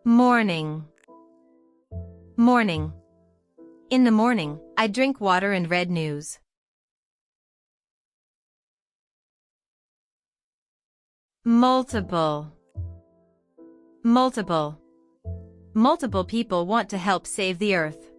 Morning. Morning. In the morning, I drink water and read news. Multiple. Multiple. Multiple people want to help save the earth.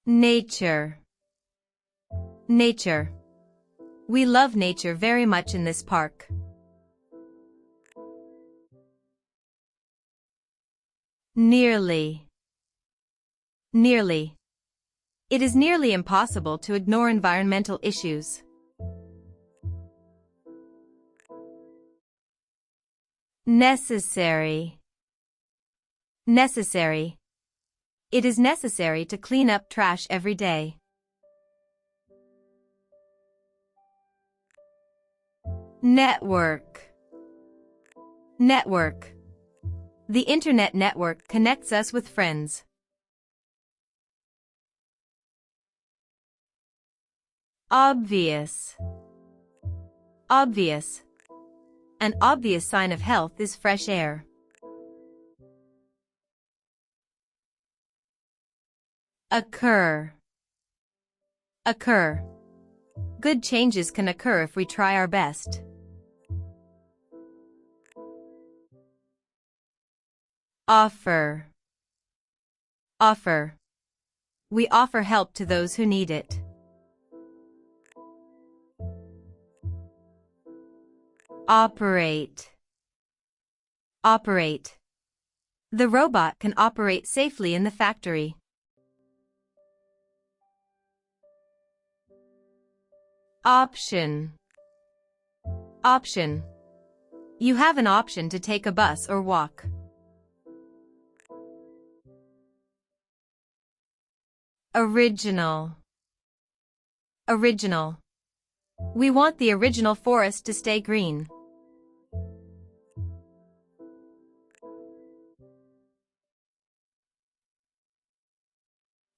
Nature. Nature. We love nature very much in this park. Nearly. Nearly. It is nearly impossible to ignore environmental issues. Necessary. Necessary. It is necessary to clean up trash every day. Network. Network. The internet network connects us with friends. Obvious. Obvious. An obvious sign of health is fresh air. Occur. Occur. Good changes can occur if we try our best. Offer. Offer. We offer help to those who need it. Operate. Operate. The robot can operate safely in the factory. Option. Option. You have an option to take a bus or walk. Original. Original. We want the original forest to stay green.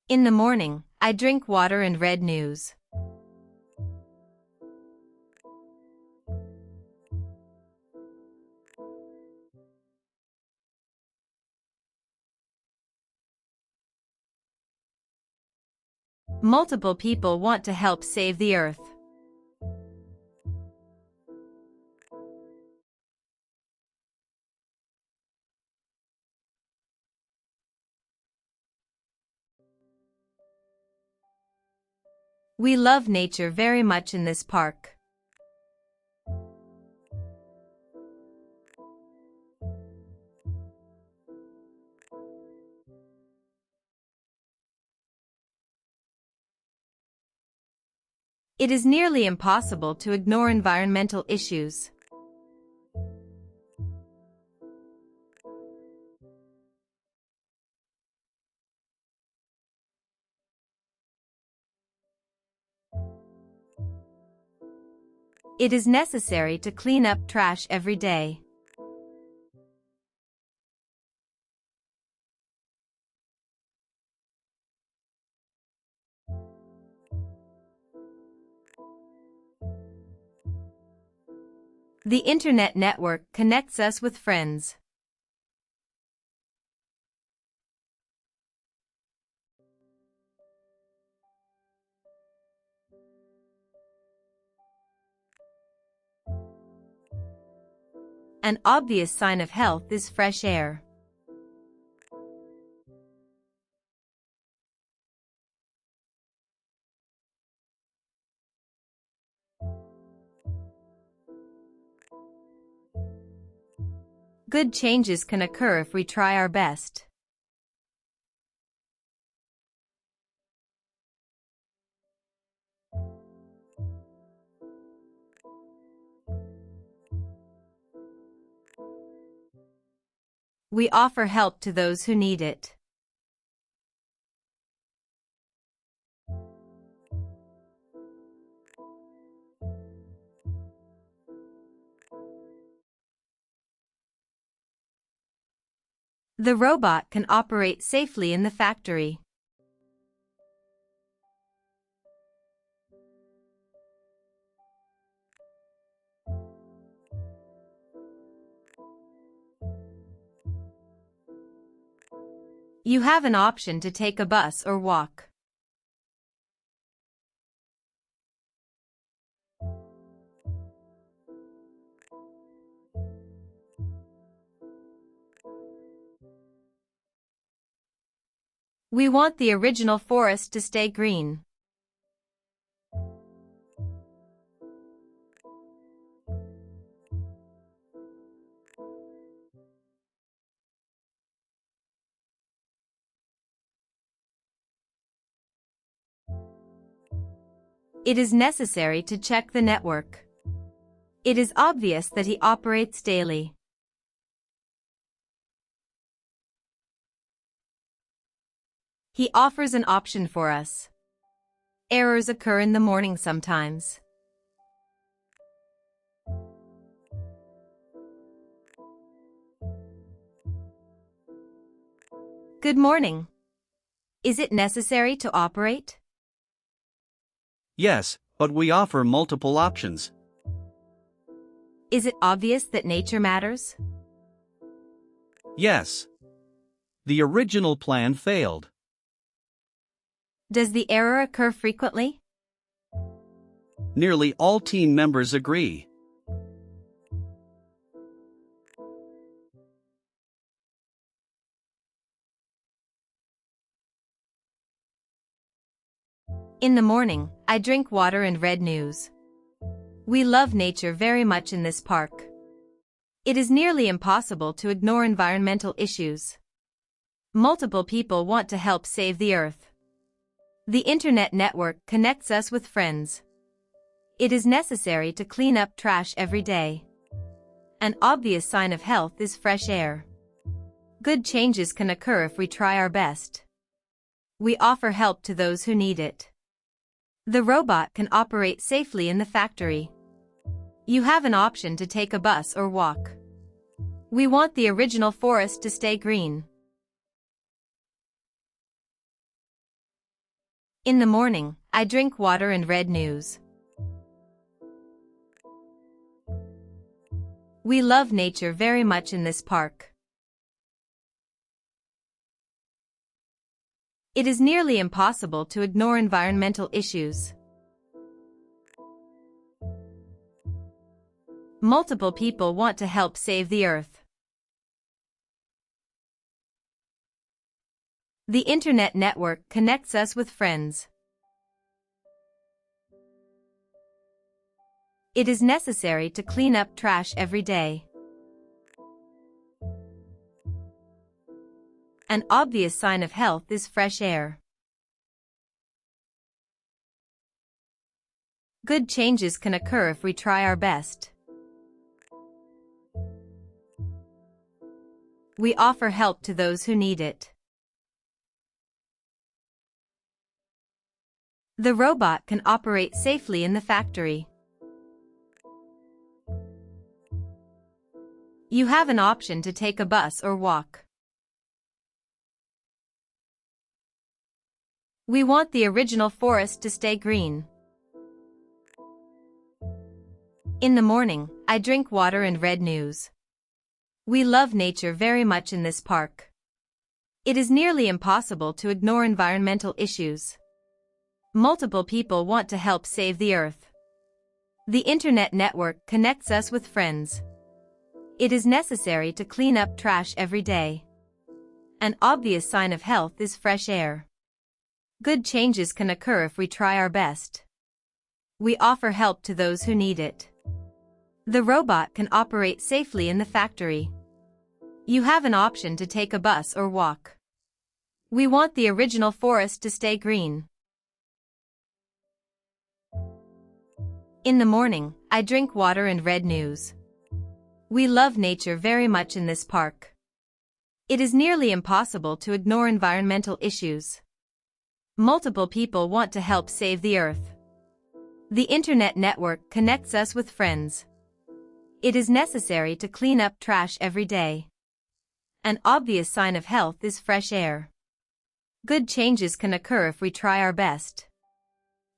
In the morning, I drink water and read news. Multiple people want to help save the earth. We love nature very much in this park. It is nearly impossible to ignore environmental issues. It is necessary to clean up trash every day. The internet network connects us with friends. An obvious sign of health is fresh air. Good changes can occur if we try our best. We offer help to those who need it. The robot can operate safely in the factory. You have an option to take a bus or walk. We want the original forest to stay green. It is necessary to check the network. It is obvious that he operates daily. He offers an option for us. Errors occur in the morning sometimes. Good morning. Is it necessary to operate? Yes, but we offer multiple options. Is it obvious that nature matters? Yes. The original plan failed. Does the error occur frequently? Nearly all team members agree. In the morning, I drink water and read news. We love nature very much in this park. It is nearly impossible to ignore environmental issues. Multiple people want to help save the earth. The internet network connects us with friends. It is necessary to clean up trash every day. An obvious sign of health is fresh air. Good changes can occur if we try our best. We offer help to those who need it. The robot can operate safely in the factory. You have an option to take a bus or walk. We want the original forest to stay green. In the morning, I drink water and read news. We love nature very much in this park. It is nearly impossible to ignore environmental issues. Multiple people want to help save the earth. The internet network connects us with friends. It is necessary to clean up trash every day. An obvious sign of health is fresh air. Good changes can occur if we try our best. We offer help to those who need it. The robot can operate safely in the factory. You have an option to take a bus or walk. We want the original forest to stay green. In the morning, I drink water and read news. We love nature very much in this park. It is nearly impossible to ignore environmental issues. Multiple people want to help save the earth. The internet network connects us with friends. It is necessary to clean up trash every day. An obvious sign of health is fresh air. Good changes can occur if we try our best. We offer help to those who need it. The robot can operate safely in the factory. You have an option to take a bus or walk. We want the original forest to stay green. In the morning, I drink water and read news. We love nature very much in this park. It is nearly impossible to ignore environmental issues. Multiple people want to help save the earth. The internet network connects us with friends. It is necessary to clean up trash every day. An obvious sign of health is fresh air. Good changes can occur if we try our best.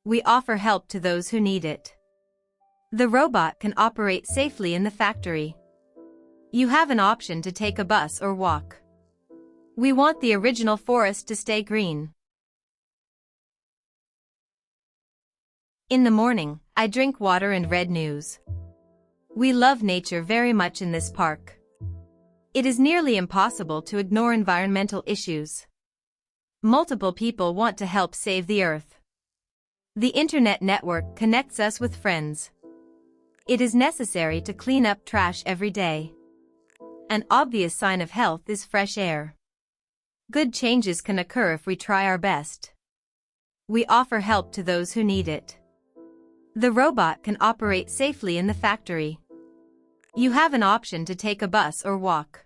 We offer help to those who need it. The robot can operate safely in the factory. You have an option to take a bus or walk. We want the original forest to stay green. In the morning, I drink water and read news. We love nature very much in this park. It is nearly impossible to ignore environmental issues. Multiple people want to help save the earth. The internet network connects us with friends. It is necessary to clean up trash every day. An obvious sign of health is fresh air. Good changes can occur if we try our best. We offer help to those who need it. The robot can operate safely in the factory. You have an option to take a bus or walk.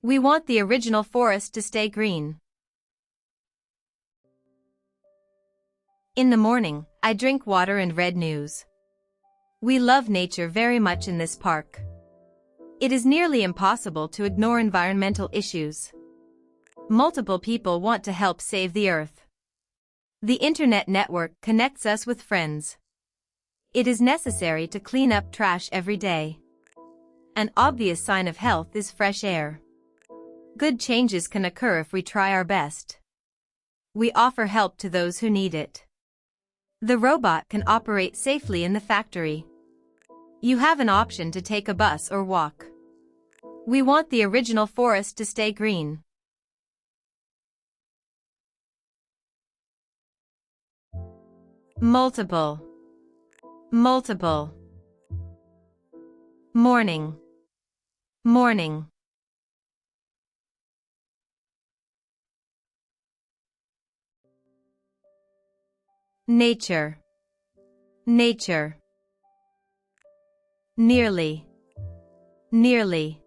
We want the original forest to stay green. In the morning, I drink water and read news. We love nature very much in this park. It is nearly impossible to ignore environmental issues. Multiple people want to help save the earth. The internet network connects us with friends. It is necessary to clean up trash every day. An obvious sign of health is fresh air. Good changes can occur if we try our best. We offer help to those who need it. The robot can operate safely in the factory. You have an option to take a bus or walk. We want the original forest to stay green. Multiple. Multiple. Morning. Morning. Nature. Nature. Nearly. Nearly.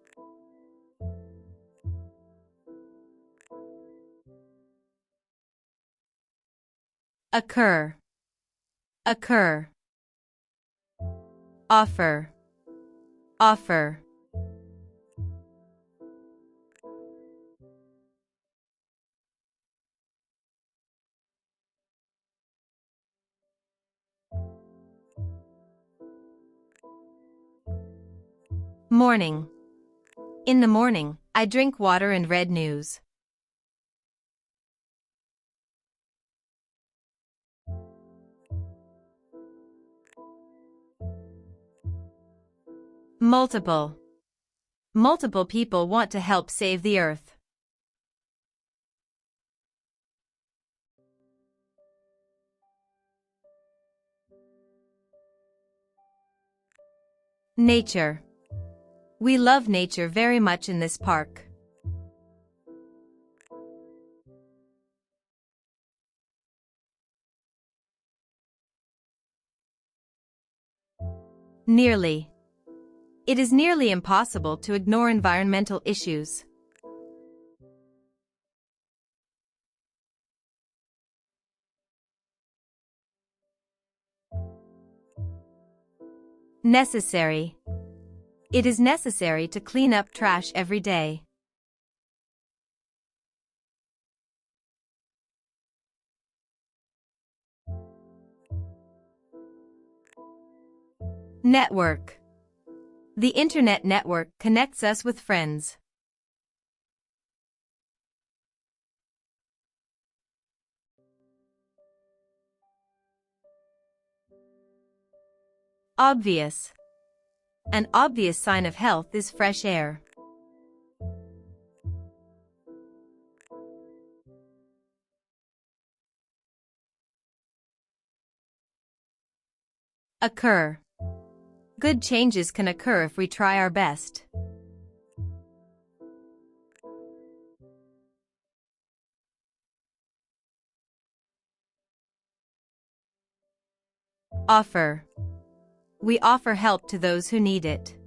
Occur. Occur. Offer. Offer. Morning. In the morning, I drink water and read news. Multiple. Multiple people want to help save the earth. Nature. We love nature very much in this park. Nearly. It is nearly impossible to ignore environmental issues. Necessary. It is necessary to clean up trash every day. Network. The internet network connects us with friends. Obvious. An obvious sign of health is fresh air. Occur. Good changes can occur if we try our best. Offer. We offer help to those who need it.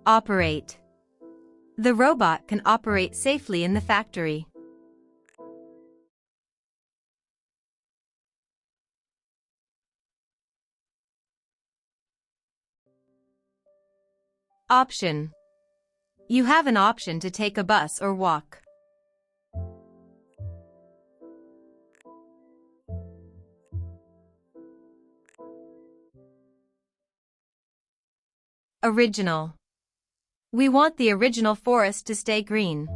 Operate. The robot can operate safely in the factory. Option. You have an option to take a bus or walk. Original. We want the original forest to stay green.